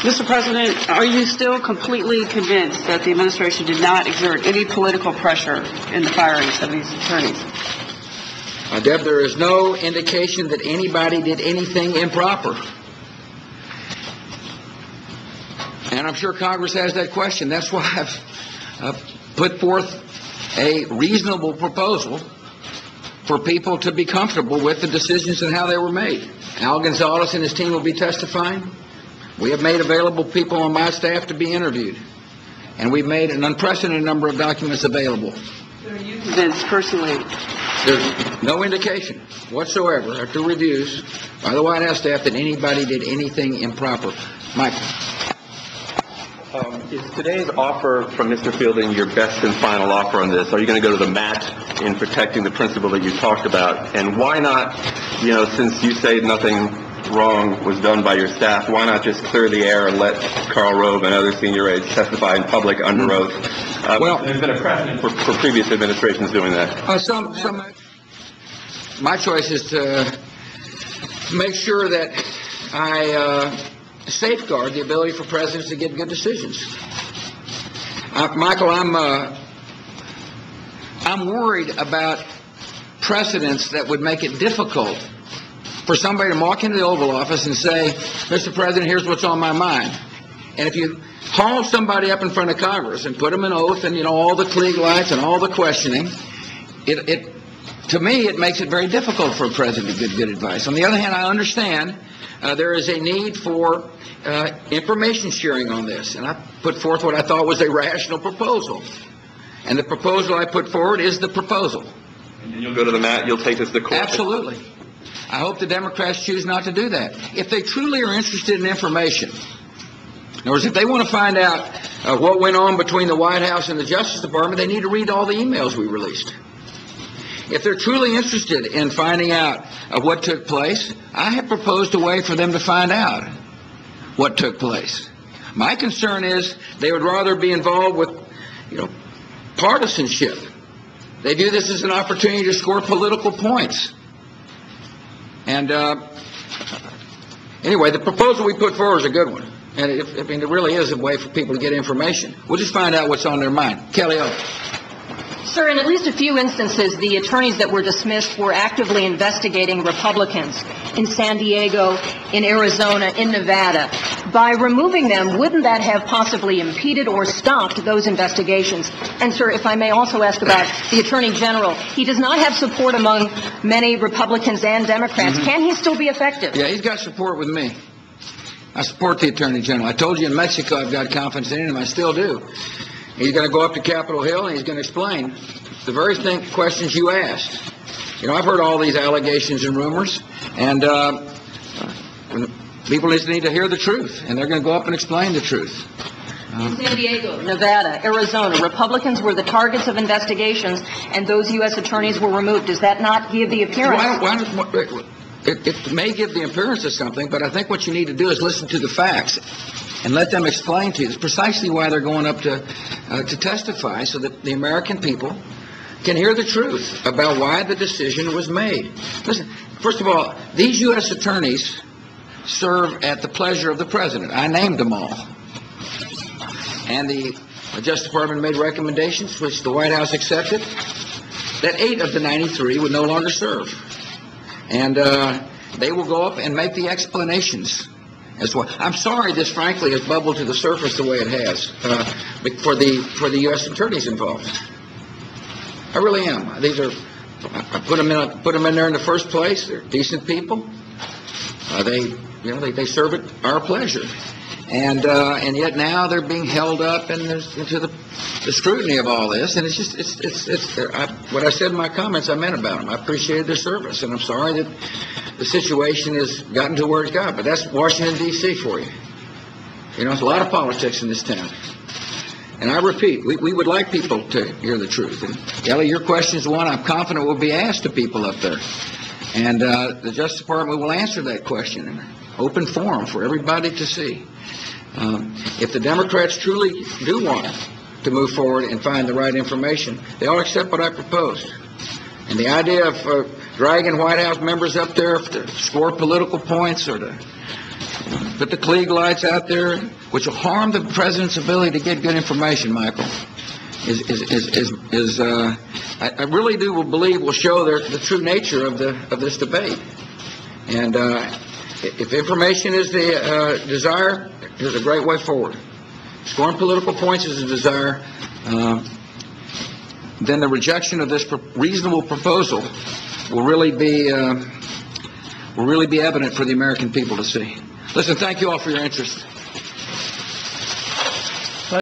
Mr. President, are you still completely convinced that the administration did not exert any political pressure in the firings of these attorneys? Deb, there is no indication that anybody did anything improper. And I'm sure Congress has that question. That's why I've put forth a reasonable proposal for people to be comfortable with the decisions and how they were made. Al Gonzalez and his team will be testifying. We have made available people on my staff to be interviewed. And we've made an unprecedented number of documents available. Are you convinced personally? There's no indication whatsoever after reviews by the White House staff that anybody did anything improper. Michael. Is today's offer from Mr. Fielding your best and final offer on this? Are you going to go to the mat in protecting the principle that you talked about? And why not, since you say nothing wrong was done by your staff, why not just clear the air and let Karl Rove and other senior aides testify in public under oath? There's been a precedent for previous administrations doing that. My choice is to make sure that I safeguard the ability for presidents to get good decisions. Michael, I'm worried about precedents that would make it difficult for somebody to walk into the Oval Office and say, Mr. President, here's what's on my mind. And if you haul somebody up in front of Congress and put them in oath and, all the Klieg lights and all the questioning, to me, it makes it very difficult for a president to get good advice. On the other hand, I understand there is a need for information sharing on this, and I put forth what I thought was a rational proposal. And the proposal I put forward is the proposal. And you'll go to the mat, you'll take this to court? Absolutely. I hope the Democrats choose not to do that. If they truly are interested in information, in other words, if they want to find out what went on between the White House and the Justice Department, they need to read all the emails we released. If they're truly interested in finding out what took place, I have proposed a way for them to find out what took place. My concern is they would rather be involved with, partisanship. They view this as an opportunity to score political points. And anyway, the proposal we put forward is a good one. And it really is a way for people to get information. We'll just find out what's on their mind. Kelly O. Sir, in at least a few instances, the attorneys that were dismissed were actively investigating Republicans in San Diego, in Arizona, in Nevada. By removing them, wouldn't that have possibly impeded or stopped those investigations? And, sir, if I may also ask about the Attorney General, he does not have support among many Republicans and Democrats. Can he still be effective? Yeah, he's got support with me. I support the Attorney General. I told you in Mexico I've got confidence in him. I still do. He's going to go up to Capitol Hill and he's going to explain the very questions you asked. I've heard all these allegations and rumors, and people just need to hear the truth, and they're going to go up and explain the truth. In San Diego, Nevada, Arizona, Republicans were the targets of investigations, and those U.S. attorneys were removed. Does that not give the appearance? It may give the appearance of something, but I think what you need to do is listen to the facts and let them explain to you. It's precisely why they're going up to testify, so that the American people can hear the truth about why the decision was made. Listen, first of all, these U.S. attorneys serve at the pleasure of the President. I named them all. And the Justice Department made recommendations, which the White House accepted, that 8 of the 93 would no longer serve. And they will go up and make the explanations as well. I'm sorry this, frankly, has bubbled to the surface the way it has for the U.S. attorneys involved. I really am. I put them in there in the first place. They're decent people. They serve at our pleasure. And yet now they're being held up into the scrutiny of all this, and what I said in my comments I meant about them. I appreciated their service, and I'm sorry that the situation has gotten to where it's got. But that's Washington D.C. for you. There's a lot of politics in this town, and I repeat, we would like people to hear the truth. And Kelly, your question is one I'm confident will be asked to people up there, and the Justice Department will answer that question in an open forum for everybody to see. If the Democrats truly do want to move forward and find the right information, they ought to accept what I proposed. And the idea of dragging White House members up there to score political points or to put the Klieg lights out there, which will harm the president's ability to get good information, Michael, I really do believe will show the true nature of this debate. And if information is the desire, there's a great way forward. Scoring political points is a desire. Then the rejection of this reasonable proposal will really be evident for the American people to see. Listen, thank you all for your interest.